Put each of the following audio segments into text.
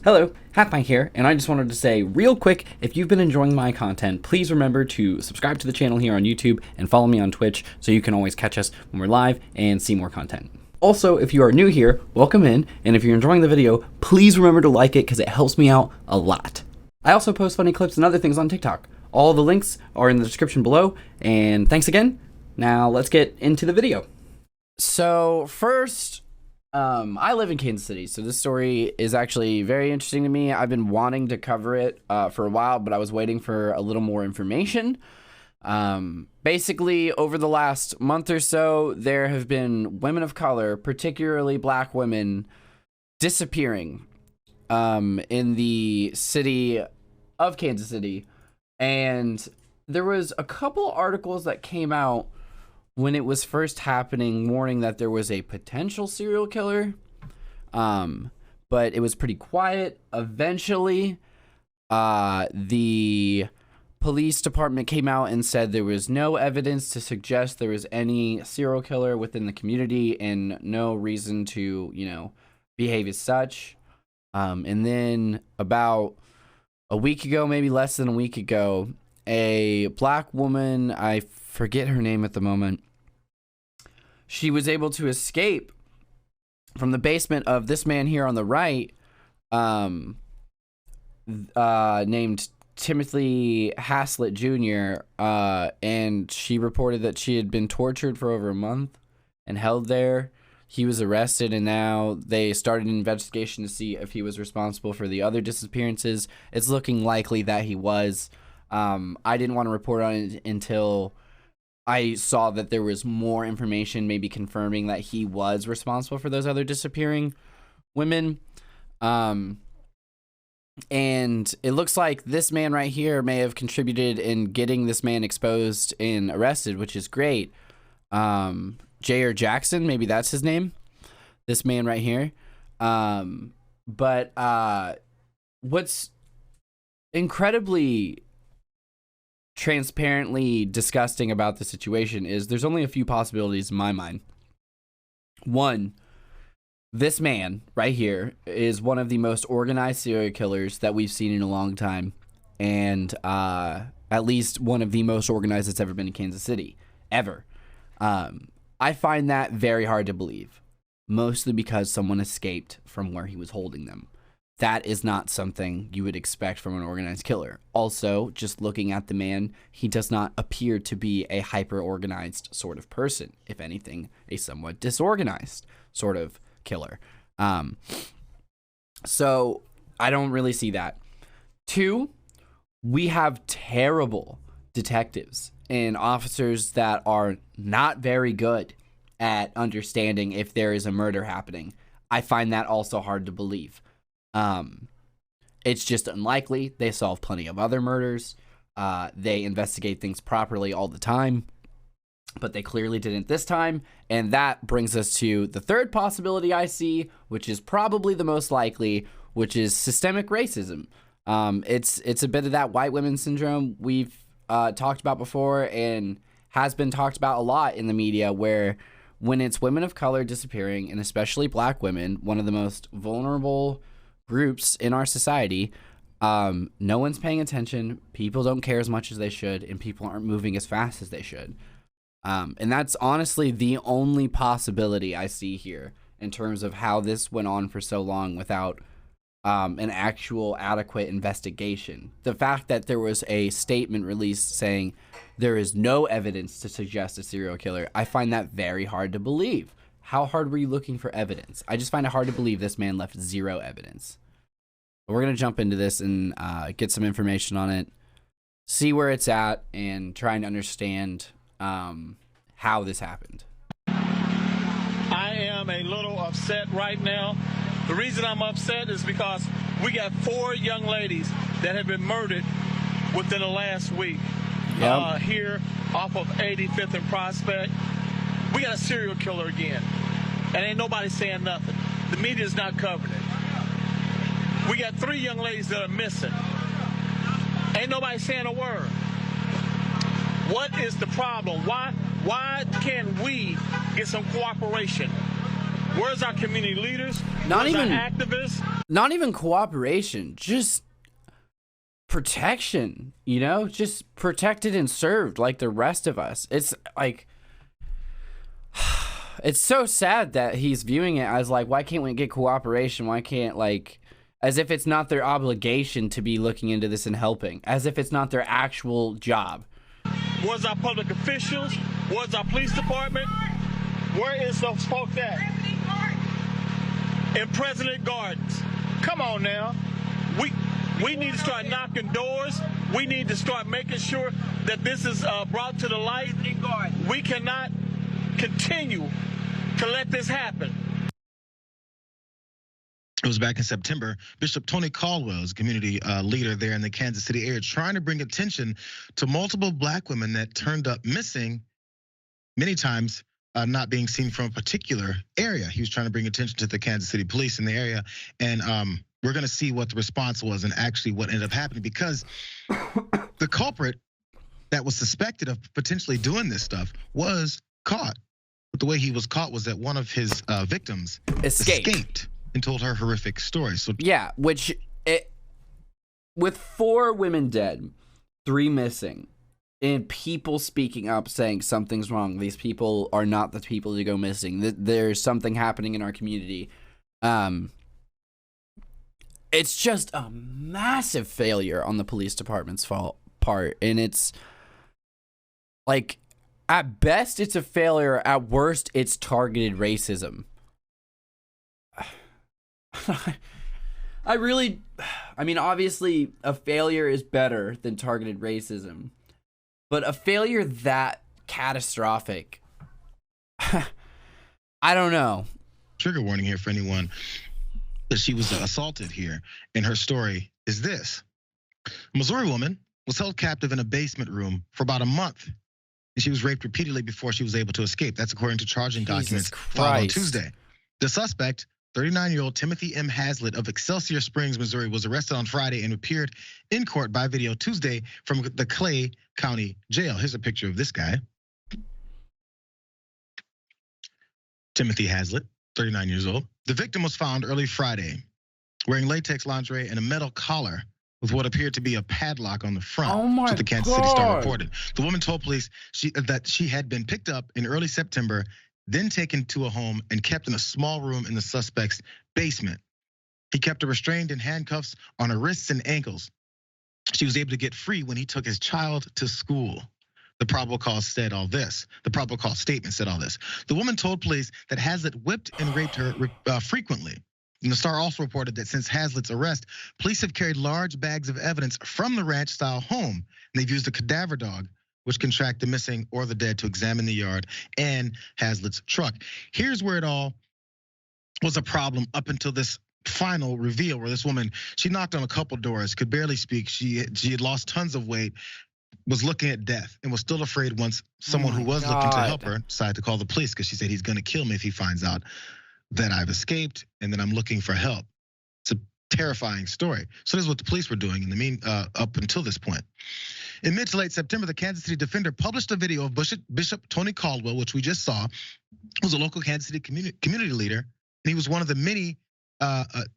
Hello, HalfPint here, and I just wanted to say real quick, if you've been enjoying my content, please remember to subscribe to the channel here on YouTube and follow me on Twitch so you can always catch us when we're live and see more content. Also, if you are new here, welcome in, and if you're enjoying the video, please remember to like it because it helps me out a lot. I also post funny clips and other things on TikTok. All the links are in the description below, and thanks again. Now let's get into the video. So first, I live in Kansas City, so this story is actually very interesting to me. I've been wanting to cover it for a while, but I was waiting for a little more information. Basically, over the last month or so, there have been women of color, particularly black women, disappearing in the city of Kansas City. And there was a couple articles that came out when it was first happening, warning that there was a potential serial killer, but it was pretty quiet. Eventually, the police department came out and said there was no evidence to suggest there was any serial killer within the community and no reason to, behave as such. And then about a week ago, maybe less than a week ago, a black woman, I forget her name at the moment, she was able to escape from the basement of this man here on the right, named Timothy Haslett Jr., and she reported that she had been tortured for over a month and held there. He was arrested, and now they started an investigation to see if he was responsible for the other disappearances. It's looking likely that he was. I didn't want to report on it until I saw that there was more information maybe confirming that he was responsible for those other disappearing women. And it looks like this man right here may have contributed in getting this man exposed and arrested, which is great. J.R. Jackson, maybe that's his name. This man right here. But what's incredibly transparently disgusting about the situation is there's only a few possibilities in my mind. One, this man right here is one of the most organized serial killers that we've seen in a long time, and at least one of the most organized that's ever been in Kansas City, ever. I find that very hard to believe, mostly because someone escaped from where he was holding them. That is not something you would expect from an organized killer. Also, just looking at the man, he does not appear to be a hyper-organized sort of person. If anything, a somewhat disorganized sort of killer. So I don't really see that. Two, we have terrible detectives and officers that are not very good at understanding if there is a murder happening. I find that also hard to believe. It's just unlikely. They solve plenty of other murders. They investigate things properly all the time, but they clearly didn't this time. And that brings us to the third possibility I see, which is probably the most likely, which is systemic racism. It's a bit of that white women syndrome we've talked about before and has been talked about a lot in the media, where when it's women of color disappearing, and especially black women, one of the most vulnerable groups in our society, no one's paying attention, people don't care as much as they should, and people aren't moving as fast as they should. And that's honestly the only possibility I see here in terms of how this went on for so long without an actual adequate investigation. The fact that there was a statement released saying there is no evidence to suggest a serial killer, I find that very hard to believe. How hard were you looking for evidence? I just find it hard to believe this man left zero evidence. But we're going to jump into this and get some information on it, see where it's at, and trying to understand how this happened. I am a little upset right now. The reason I'm upset is because we got 4 young ladies that have been murdered within the last week. Yep. Here off of 85th and Prospect. We got a serial killer again, and ain't nobody saying nothing. The media's not covering it. We got 3 young ladies that are missing. Ain't nobody saying a word. What is the problem? Why can't we get some cooperation? Where's our community leaders? Not Where's even our activists? Not even cooperation, just protection, you know, just protected and served like the rest of us. It's like, it's so sad that he's viewing it as like, why can't we get cooperation? Why can't, like, as if it's not their obligation to be looking into this and helping, as if it's not their actual job. Where's our public officials? Where's our police department? Where is those folks at? In President Gardens. Come on now. We need to start knocking doors. We need to start making sure that this is brought to the light. We cannot continue to let this happen. It was back in September. Bishop Tony Caldwell is a community leader there in the Kansas City area, trying to bring attention to multiple black women that turned up missing, many times not being seen from a particular area. He was trying to bring attention to the Kansas City police in the area. And we're going to see what the response was and actually what ended up happening, because the culprit that was suspected of potentially doing this stuff was caught. But the way he was caught was that one of his victims escaped and told her horrific story. So yeah, with 4 women dead, 3 missing, and people speaking up saying something's wrong. These people are not the people to go missing. There's something happening in our community. It's just a massive failure on the police department's part, and it's like, at best it's a failure, at worst it's targeted racism. I mean, obviously a failure is better than targeted racism, but a failure that catastrophic, I don't know. Trigger warning here for anyone that she was assaulted here. And her story is this. A Missouri woman was held captive in a basement room for about a month, and she was raped repeatedly before she was able to escape. That's according to charging documents filed on Tuesday. The suspect, 39-year-old Timothy M. Hazlitt of Excelsior Springs, Missouri, was arrested on Friday and appeared in court by video Tuesday from the Clay County Jail. Here's a picture of this guy. Timothy Hazlitt, 39 years old. The victim was found early Friday wearing latex lingerie and a metal collar with what appeared to be a padlock on the front. Oh my so the Kansas City Star reported. The woman told police that she had been picked up in early September, then taken to a home and kept in a small room in the suspect's basement. He kept her restrained in handcuffs on her wrists and ankles. She was able to get free when he took his child to school. The probable cause said all this. The probable cause statement said all this. The woman told police that Hazlitt whipped and raped her frequently. And the Star also reported that since Hazlitt's arrest, police have carried large bags of evidence from the ranch-style home. And they've used a cadaver dog, which can track the missing or the dead, to examine the yard and Hazlitt's truck. Here's where it all was a problem up until this final reveal, where this woman, she knocked on a couple doors, could barely speak. She had lost tons of weight, was looking at death, and was still afraid once someone who was looking to help her decided to call the police, because she said, he's gonna kill me if he finds out that I've escaped and that I'm looking for help. It's a terrifying story. So this is what the police were doing in the up until this point. In mid to late September, the Kansas City Defender published a video of Bishop Tony Caldwell, which we just saw, who's a local Kansas City community leader, and he was one of the many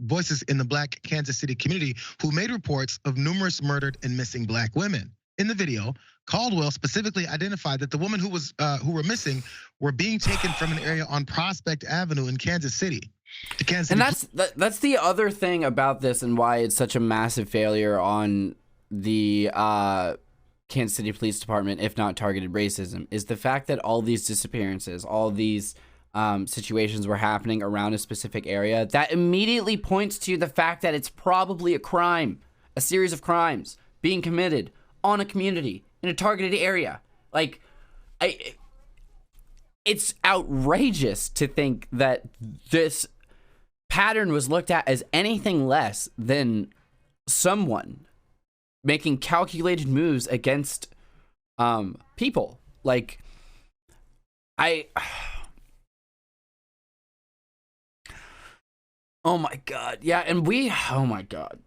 voices in the Black Kansas City community who made reports of numerous murdered and missing Black women. In the video, Caldwell specifically identified that the women who were missing were being taken from an area on Prospect Avenue in Kansas City. And that's the other thing about this, and why it's such a massive failure on the Kansas City Police Department, if not targeted racism, is the fact that all these disappearances, all these situations were happening around a specific area. That immediately points to the fact that it's probably a crime, a series of crimes being committed on a community in a targeted area. Like, it's outrageous to think that this pattern was looked at as anything less than someone making calculated moves against people. Like, oh my God. Yeah, and oh my God.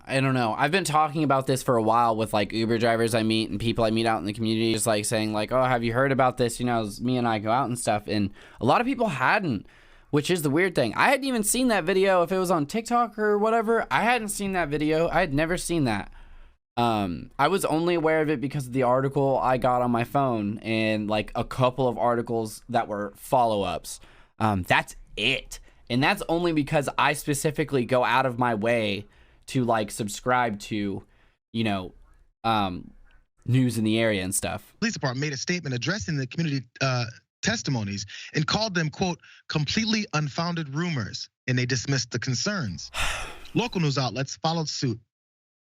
I don't know. I've been talking about this for a while with like Uber drivers I meet and people I meet out in the community, just like saying like, oh, have you heard about this? You know, as me and I go out and stuff. And a lot of people hadn't, which is the weird thing. I hadn't even seen that video. If it was on TikTok or whatever, I hadn't seen that video. I had never seen that. I was only aware of it because of the article I got on my phone and like a couple of articles that were follow-ups. That's it. And that's only because I specifically go out of my way to like subscribe to, you know, news in the area and stuff. Police department made a statement addressing the community testimonies and called them, quote, completely unfounded rumors, and they dismissed the concerns. Local news outlets followed suit,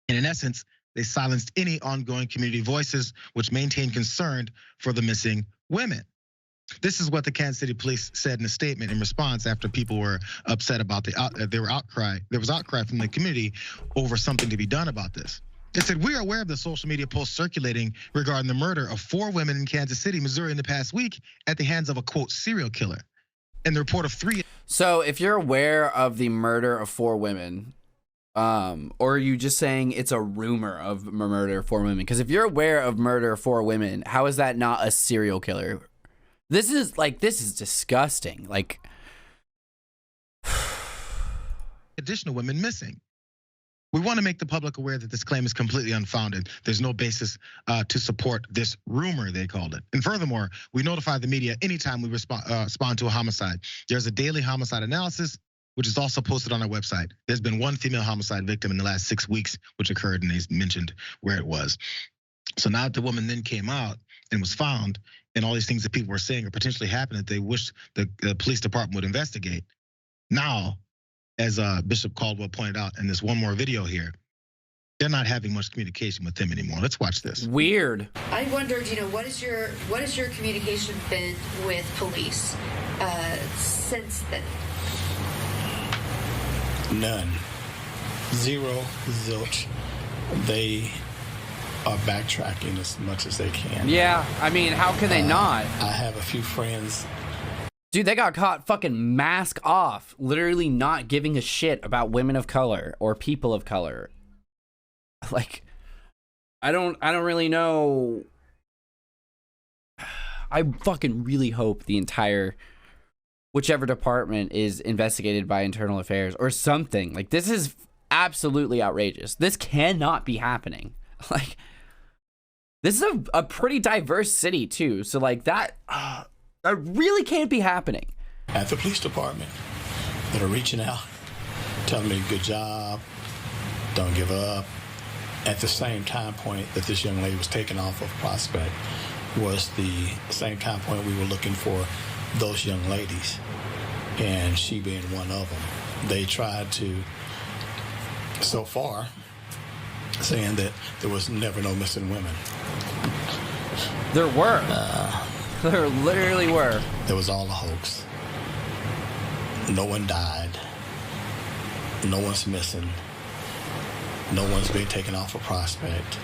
and in essence, they silenced any ongoing community voices which maintained concern for the missing women. This is what the Kansas City Police said in a statement in response after people were upset about there was outcry from the community over something to be done about this. It said, we are aware of the social media posts circulating regarding the murder of 4 women in Kansas City, Missouri in the past week at the hands of a, quote, serial killer. And the report of 3. So if you're aware of the murder of 4 women, or are you just saying it's a rumor of murder of 4 women? Because if you're aware of murder of 4 women, how is that not a serial killer? This is disgusting. Like, additional women missing. We want to make the public aware that this claim is completely unfounded. There's no basis to support this rumor, they called it. And furthermore, we notify the media anytime we respond to a homicide. There's a daily homicide analysis, which is also posted on our website. There's been 1 female homicide victim in the last 6 weeks, which occurred, and they mentioned where it was. So now that the woman then came out and was found, and all these things that people were saying are potentially happening that they wish the police department would investigate. Now, as Bishop Caldwell pointed out in this one more video here, they're not having much communication with them anymore. Let's watch this. Weird. I wondered, you know, what is your communication been with police since then? None. Zero, zilch. They are backtracking as much as they can. Yeah, I mean, how can they not? I have a few friends. Dude, they got caught fucking mask off, literally not giving a shit about women of color or people of color. Like, I don't really know. I fucking really hope the entire whichever department is investigated by internal affairs or something. Like, this is absolutely outrageous. This cannot be happening. Like, this is a pretty diverse city too. So like that really can't be happening. At the police department that are reaching out, telling me good job, don't give up. At the same time point that this young lady was taken off of Prospect was the same time point we were looking for those young ladies, and she being one of them. They tried to, so far, saying that there was never no missing women. There were. There literally were. There was all a hoax. No one died. No one's missing. No one's being taken off a Prospect.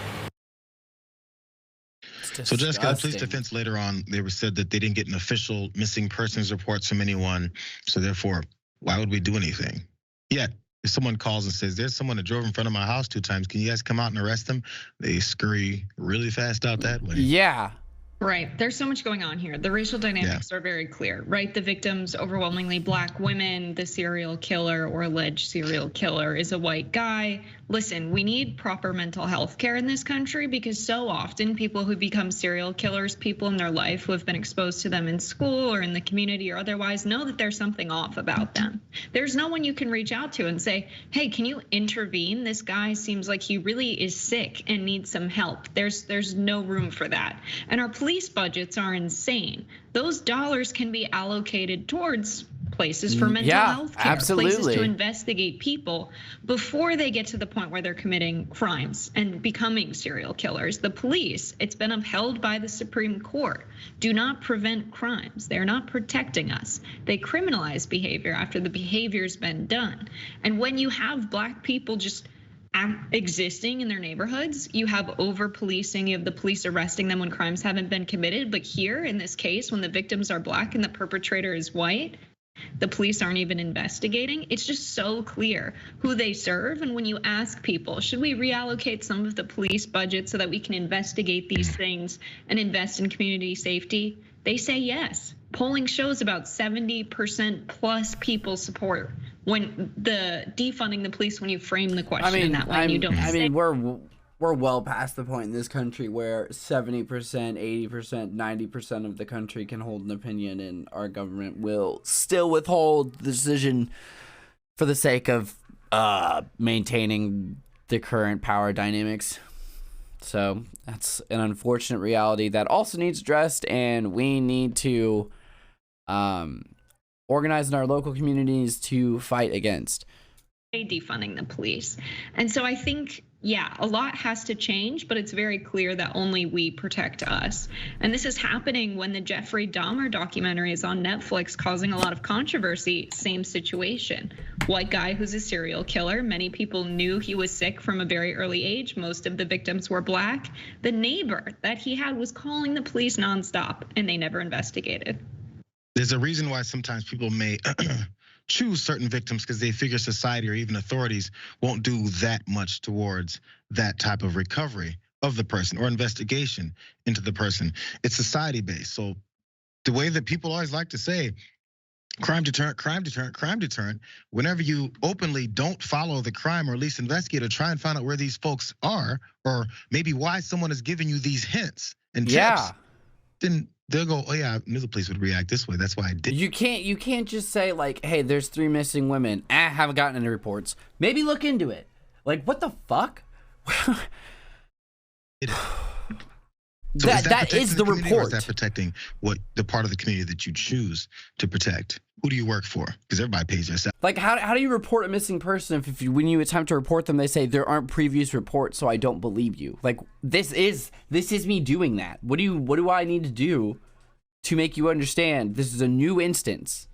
So Jessica, the police defense later on, they said that they didn't get an official missing persons reports from anyone. So therefore, why would we do anything? Yet, if someone calls and says, there's someone that drove in front of my house 2 times, can you guys come out and arrest them? They scurry really fast out that way. Yeah. Right. There's so much going on here. The racial dynamics are very clear, right? The victims, overwhelmingly Black women. The serial killer or alleged serial killer is a white guy. Listen, we need proper mental health care in this country because so often people who become serial killers, people in their life who have been exposed to them in school or in the community or otherwise, know that there's something off about them. There's no one you can reach out to and say, hey, can you intervene? This guy seems like he really is sick and needs some help. There's no room for that. And our police budgets are insane. Those dollars can be allocated towards places for mental health care, places to investigate people before they get to the point where they're committing crimes and becoming serial killers. The police, it's been upheld by the Supreme Court, do not prevent crimes. They're not protecting us. They criminalize behavior after the behavior's been done. And when you have Black people just existing in their neighborhoods, you have over policing, you have the police arresting them when crimes haven't been committed. But here in this case, when the victims are Black and the perpetrator is white, The police aren't even investigating. It's just so clear who they serve. And when you ask people, should we reallocate some of the police budget so that we can investigate these things and invest in community safety? They say yes. Polling shows about 70% plus people support when the defunding the police when you frame the question in that way. You don't say. We're well past the point in this country where 70%, 80%, 90% of the country can hold an opinion, and our government will still withhold the decision for the sake of maintaining the current power dynamics. So that's an unfortunate reality that also needs addressed, and we need to organize in our local communities to fight against Defunding the police. And so I think, yeah, a lot has to change, but it's very clear that only we protect us. And this is happening when the Jeffrey Dahmer documentary is on Netflix, causing a lot of controversy. Same situation. White guy who's a serial killer. Many people knew he was sick from a very early age. Most of the victims were Black. The neighbor that he had was calling the police nonstop, and they never investigated. There's a reason why sometimes people may choose certain victims, because they figure society or even authorities won't do that much towards that type of recovery of the person or investigation into the person. It's society based. So the way that people always like to say, crime deterrent, crime deterrent, crime deterrent, whenever you openly don't follow the crime or at least investigate or try and find out where these folks are, or maybe why someone is giving you these hints and tips, then they'll go, oh yeah, I knew the police would react this way. That's why I did. You can't just say like, hey, there's 3 missing women. Haven't gotten any reports. Maybe look into it. Like, what the fuck? So that is the report. Or is that protecting what the part of the community that you choose to protect? Who do you work for? Because everybody pays their salary. Like, how do you report a missing person if when you attempt to report them, they say there aren't previous reports, so I don't believe you? Like, this is me doing that. What do I need to do to make you understand this is a new instance?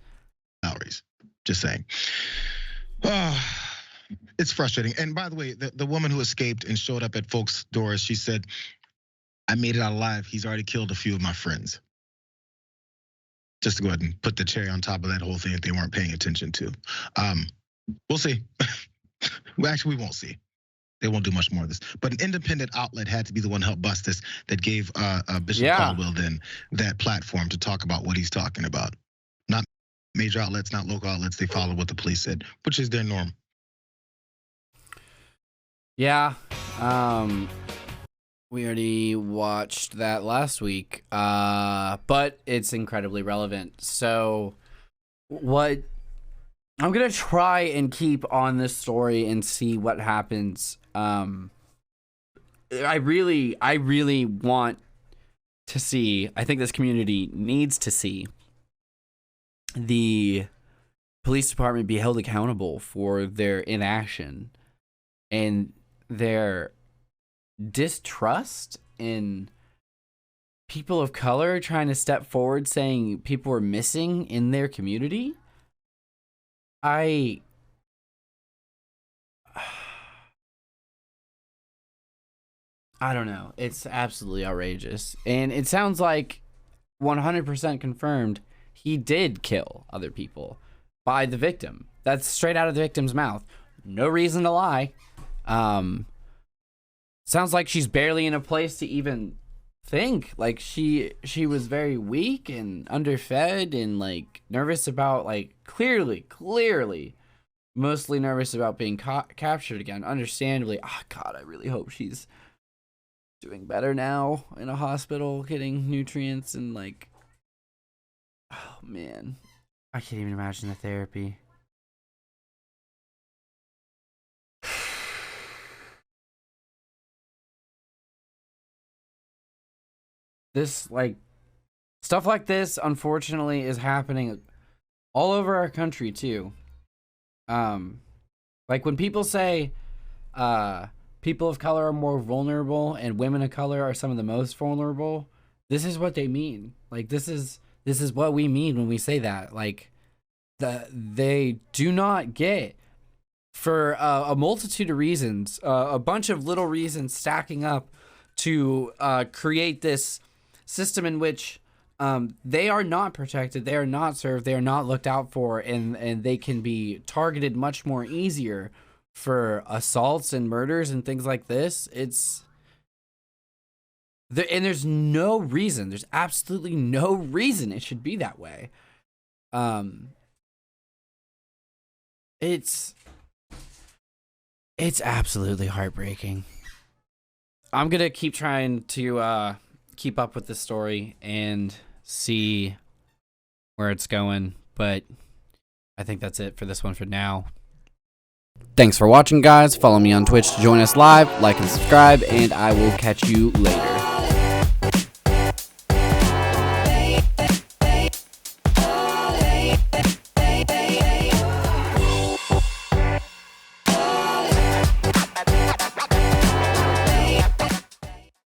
Salaries. Just saying. It's frustrating. And by the way, the woman who escaped and showed up at folks' doors, she said, I made it out alive. He's already killed a few of my friends. Just to go ahead and put the cherry on top of that whole thing that they weren't paying attention to. We'll see. Well, actually, we won't see. They won't do much more of this. But an independent outlet had to be the one to help bust this, that gave Bishop Caldwell then that platform to talk about what he's talking about. Not major outlets, not local outlets. They followed what the police said, which is their norm. Yeah. We already watched that last week, but it's incredibly relevant. So what I'm going to try and keep on this story and see what happens. I really want to see, I think this community needs to see the police department be held accountable for their inaction and their distrust in people of color trying to step forward saying people were missing in their community. I don't know. It's absolutely outrageous. And it sounds like 100% confirmed he did kill other people by the victim. That's straight out of the victim's mouth. No reason to lie. Sounds like she's barely in a place to even think. Like she was very weak and underfed and like nervous about, like clearly mostly nervous about being captured again. Understandably. Oh God, I really hope she's doing better now in a hospital, getting nutrients and like, oh man, I can't even imagine the therapy. This, like, stuff like this, unfortunately, is happening all over our country, too. Like, when people say people of color are more vulnerable and women of color are some of the most vulnerable, this is what they mean. Like, this is what we mean when we say that. Like, they do not get, for a multitude of reasons, a bunch of little reasons stacking up to create this system in which they are not protected, they are not served, they are not looked out for, and they can be targeted much more easier for assaults and murders and things like this. And there's no reason, there's absolutely no reason it should be that way. It's absolutely heartbreaking. I'm gonna keep trying to keep up with this story and see where it's going, but I think that's it for this one for now. Thanks for watching, guys. Follow me on Twitch to join us live, like and subscribe, and I will catch you later.